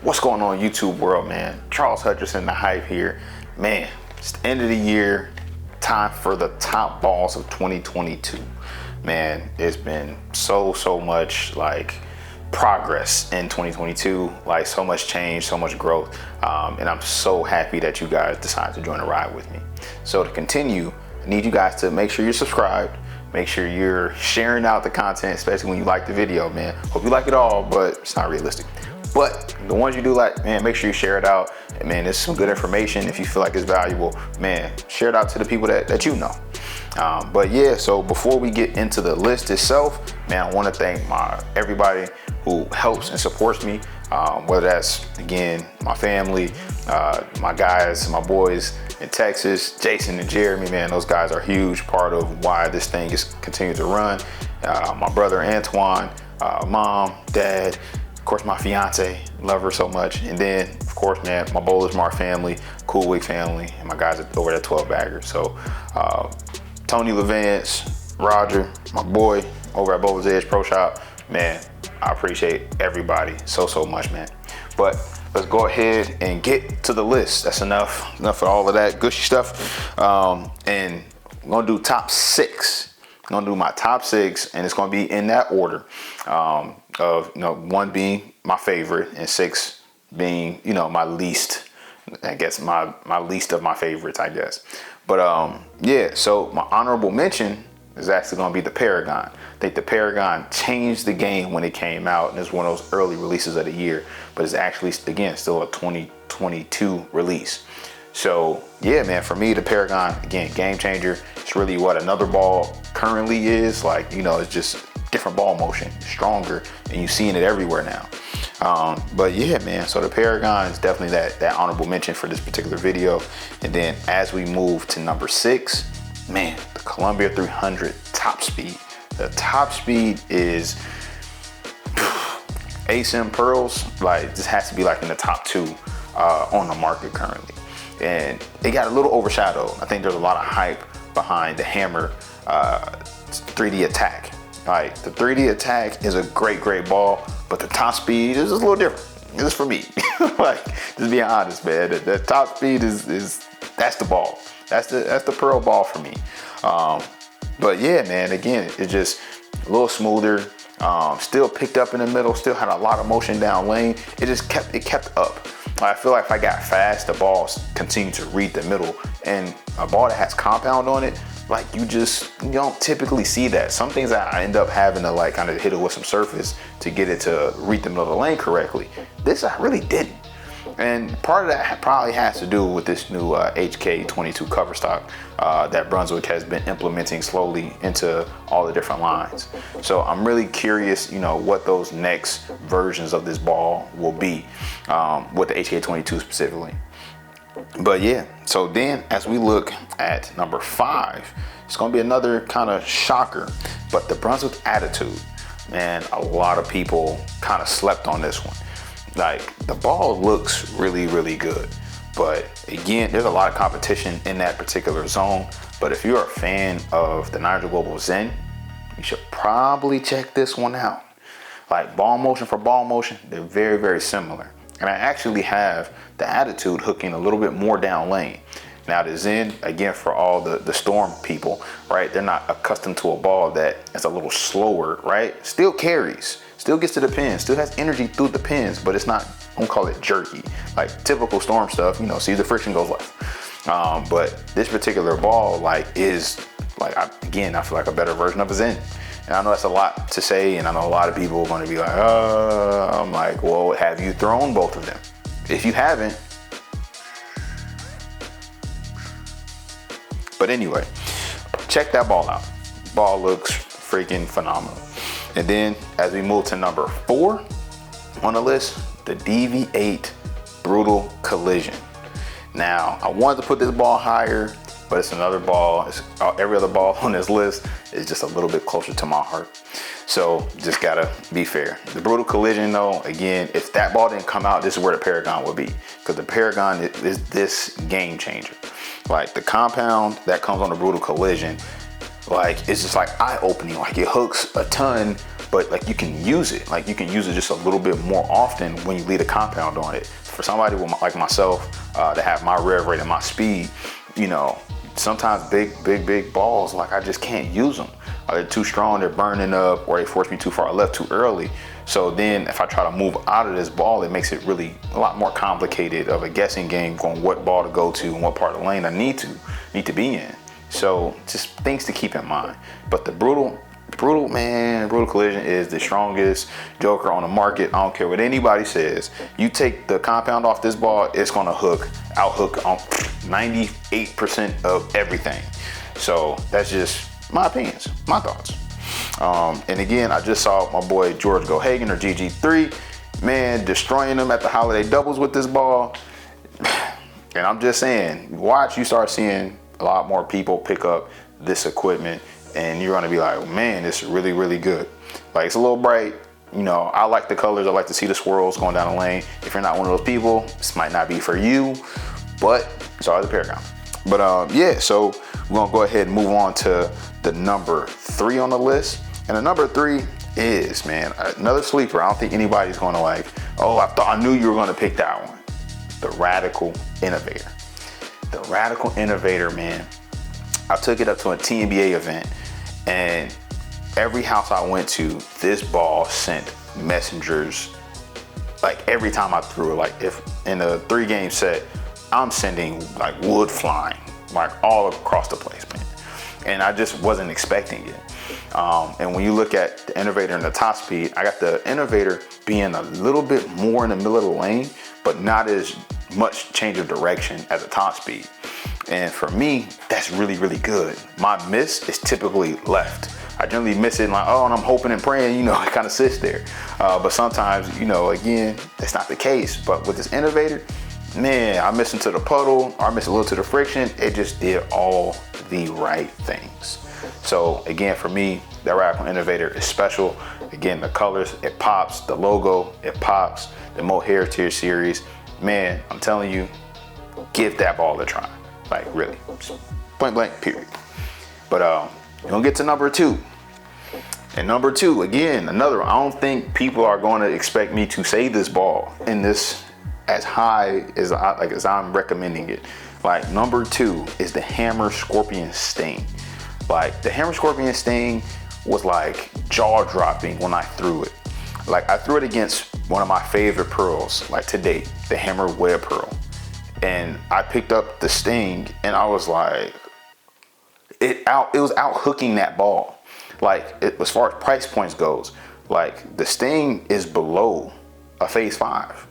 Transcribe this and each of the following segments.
What's going on, YouTube world, man? Charles Hutcherson, the hype here. Man, it's the end of the year. Time for the top balls of 2022. Man, it's been so much like progress in 2022, like so much change, so much growth. And I'm so happy that you guys decided to join the ride with me. So to continue, I need you guys to make sure you're subscribed. Make sure you're sharing out the content, especially when you like the video, man. Hope you like it all, but it's not realistic. But the ones you do like, man, make sure you share it out. And man, there's some good information. If you feel like it's valuable, man, share it out to the people that you know. But yeah, so before we get into the list itself, man, I want to thank everybody who helps and supports me. Whether that's, again, my family, my guys, my boys in Texas, Jason and Jeremy, man, those guys are a huge part of why this thing is continuing to run. My brother Antoine, mom, dad, of course, my fiance, love her so much. And then, of course, man, my Bowlersmart family, Cool Week family, and my guys over at 12 Bagger. So, Tony Levance, Roger, my boy over at Bowler's Edge Pro Shop, man, I appreciate everybody so much, man. But let's go ahead and get to the list. That's enough for all of that gushy stuff. And I'm gonna do top 6. I'm gonna do my top 6, and it's gonna be in that order. Of 1 being my favorite and 6 being my least. I guess my least of my favorites, I guess. But yeah, so my honorable mention is actually gonna be the Paragon. I think the Paragon changed the game when it came out, and it's one of those early releases of the year, but it's actually, again, still a 2022 release. So yeah, man, for me, the Paragon, again, game changer. It's really what another ball currently is. Like, it's just different ball motion, stronger, and you're seeing it everywhere now. But yeah, man, so the Paragon is definitely that honorable mention for this particular video. And then as we move to number 6, man, the Columbia 300 top speed. The top speed is ASIM pearls. Like, this has to be like in the top 2 on the market currently. And it got a little overshadowed. I think there's a lot of hype behind the Hammer 3D Attack. Like, the 3D Attack is a great ball, but the top speed is just a little different. This is for me. Like, just being honest, man. The top speed is that's the ball. That's the pearl ball for me. But yeah, man, again, it's just a little smoother. Still picked up in the middle. Still had a lot of motion down lane. It kept up. I feel like if I got fast, the balls continue to read the middle. And a ball that has compound on it, like, you don't typically see that. Some things I end up having to like kind of hit it with some surface to get it to read the middle of the lane correctly. This I really didn't. And part of that probably has to do with this new HK22 cover stock that Brunswick has been implementing slowly into all the different lines. So I'm really curious, what those next versions of this ball will be with the HK22 specifically. But yeah, so then as we look at number 5, it's gonna be another kind of shocker, but the Brunswick Attitude. Man, a lot of people kind of slept on this one. Like, the ball looks really good, but again, there's a lot of competition in that particular zone. But if you're a fan of the Nigel Global Zen, you should probably check this one out. Like, ball motion for ball motion, they're very similar. And I actually have the Attitude hooking a little bit more down lane. Now the Zen, again, for all the Storm people, right? They're not accustomed to a ball that is a little slower, right? Still carries, still gets to the pins, still has energy through the pins, but it's not, I don't call it jerky. Like typical Storm stuff, see the friction goes left. But this particular ball, like, is like, I feel like a better version of a Zen. And I know that's a lot to say, and I know a lot of people are going to be like, I'm like, well, have you thrown both of them? If you haven't. But anyway, check that ball out. Ball looks freaking phenomenal. And then as we move to number 4 on the list, the DV8 Brutal Collision. Now, I wanted to put this ball higher, but it's another ball. Every other ball on this list is just a little bit closer to my heart. So just gotta be fair. The Brutal Collision, though, again, if that ball didn't come out, this is where the Paragon would be, because the Paragon is this game changer. Like, the compound that comes on the Brutal Collision, like, it's just like eye-opening. Like, it hooks a ton, but like you can use it. Like you can use it just a little bit more often when you lead a compound on it. For somebody like myself to have my rev rate and my speed, you know, sometimes big balls, like I just can't use them. They're too strong, they're burning up, or they force me too far left too early. So then if I try to move out of this ball, it makes it really a lot more complicated of a guessing game going what ball to go to and what part of the lane I need to be in. So just things to keep in mind. But the brutal collision is the strongest joker on the market. I don't care what anybody says. You take the compound off this ball, it's gonna out hook on 98% of everything. So that's just my opinions, my thoughts. And again, I just saw my boy George Gohagan, or GG3, man, destroying them at the holiday doubles with this ball. And I'm just saying, watch, you start seeing a lot more people pick up this equipment, and you're gonna be like, man, it's really, really good. Like, it's a little bright. You know, I like the colors. I like to see the swirls going down the lane. If you're not one of those people, this might not be for you, but it's always a paragon. But yeah, so we're gonna go ahead and move on to the number 3 on the list. And the number 3 is, man, another sleeper. I don't think anybody's gonna like, oh, I knew you were gonna pick that one. The Radical Innovator. The Radical Innovator, man. I took it up to a TNBA event, and every house I went to, this ball sent messengers. Like every time I threw it, like if in a 3-game set, I'm sending like wood flying, like all across the place, man. And I just wasn't expecting it. And when you look at the Innovator and the top speed, I got the Innovator being a little bit more in the middle of the lane, but not as much change of direction as a top speed. And for me, that's really, really good. My miss is typically left. I generally miss it and like, oh, and I'm hoping and praying, you know, it kind of sits there. But sometimes, you know, again, that's not the case. But with this Innovator, man, I miss into the puddle, or I miss a little to the friction. It just did all the right things. So again, for me, that Radical Innovator is special. Again, the colors, it pops. The logo, it pops. The Mo Heritage series, man, I'm telling you, give that ball a try. Like really, point blank, period. But we're gonna get to number 2. And number 2, again, another one. I don't think people are going to expect me to say this ball in this as high as I'm recommending it. Like number 2 is the Hammer Scorpion Sting. Like the Hammer Scorpion Sting was like jaw dropping when I threw it. Like I threw it against one of my favorite pearls, like to date, the Hammer Web Pearl. And I picked up the Sting, and I was like, it was out hooking that ball. Like as far as price points goes, like the Sting is below a Phase 5,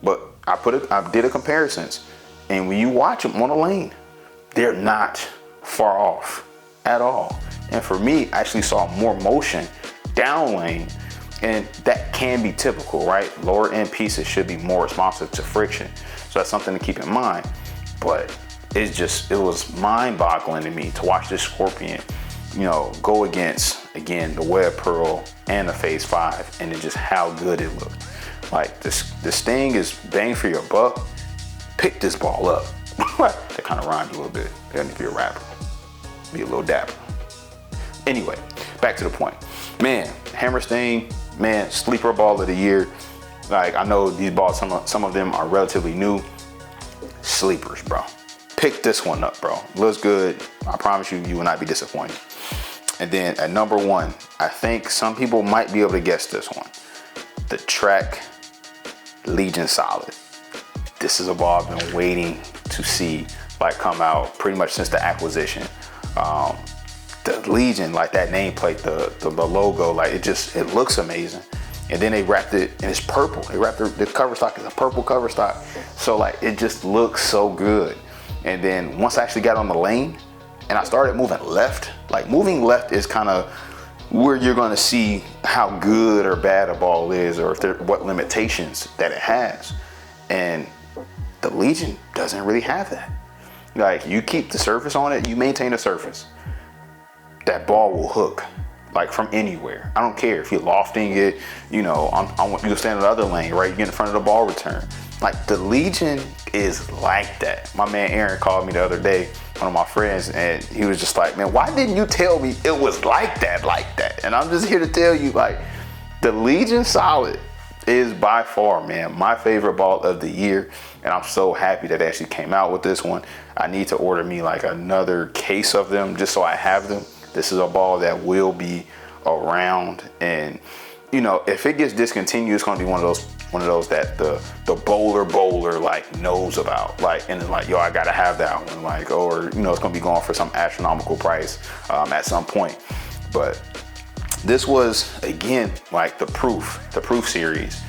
but I did a comparisons, and when you watch them on the lane, they're not far off at all. And for me, I actually saw more motion down lane, and that can be typical, right? Lower end pieces should be more responsive to friction. So that's something to keep in mind. But it was mind boggling to me to watch this Scorpion, you know, go against, again, the Web Pearl and the Phase 5, and then just how good it looked. Like the Sting is bang for your buck. Pick this ball up. That kind of rhymes a little bit. You gotta be a rapper. Be a little dapper. Anyway, back to the point. Man, Hammer Sting, man, sleeper ball of the year. Like I know these balls, some of them are relatively new. Sleepers, bro. Pick this one up, bro. Looks good. I promise you, you will not be disappointed. And then at number 1, I think some people might be able to guess this one. The Track Legion Solid. This is a ball I've been waiting to see like come out pretty much since the acquisition. The Legion, like that nameplate, the logo, like it looks amazing. And then they wrapped it, and it's purple. They wrapped the cover stock is a purple cover stock. So like it just looks so good. And then once I actually got on the lane and I started moving left, like moving left is kind of where you're gonna see how good or bad a ball is, or what limitations that it has. And the Legion doesn't really have that. Like you keep the surface on it, you maintain the surface, that ball will hook. Like from anywhere. I don't care if you're lofting it, you know, I want you to stand in the other lane, right? You get in front of the ball return. Like the Legion is like that. My man Aaron called me the other day, one of my friends, and he was just like, man, why didn't you tell me it was like that? And I'm just here to tell you, like, The Legion Solid is by far, man, my favorite ball of the year, and I'm so happy that they actually came out with this one. I need to order me like another case of them just so I have them. This is a ball that will be around, and you know, if it gets discontinued, it's gonna be one of those that the bowler like knows about, like, and then like, yo, I gotta have that one, like, or you know, it's gonna be going for some astronomical price at some point. But this was, again, like the proof series.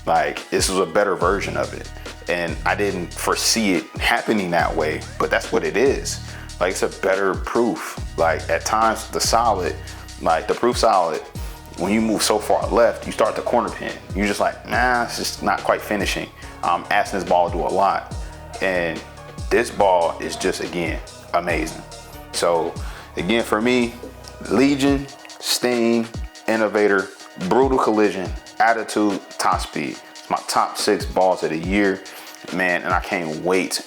Like, this was a better version of it. And I didn't foresee it happening that way, but that's what it is. Like, it's a better proof. Like, at times, the solid, like the proof solid, when you move so far left, you start the corner pin. You're just like, nah, it's just not quite finishing. I'm asking this ball to do a lot. And this ball is just, again, amazing. So, again, for me, Legion, Sting, Innovator, Brutal Collision, Attitude, Top Speed. It's my top 6 balls of the year, man, and I can't wait,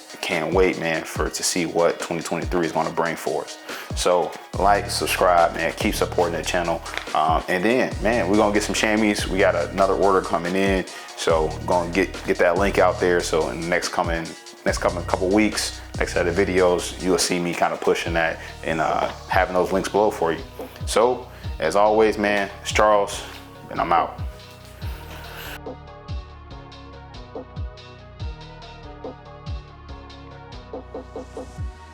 man, to see what 2023 is going to bring for us. So like, subscribe, man, keep supporting the channel, and then, man, we're gonna get some chamois. We got another order coming in, so we're gonna get that link out there. So in the next coming couple weeks, next set of videos, you'll see me kind of pushing that and having those links below for you. So as always, man, it's Charles, and I'm out.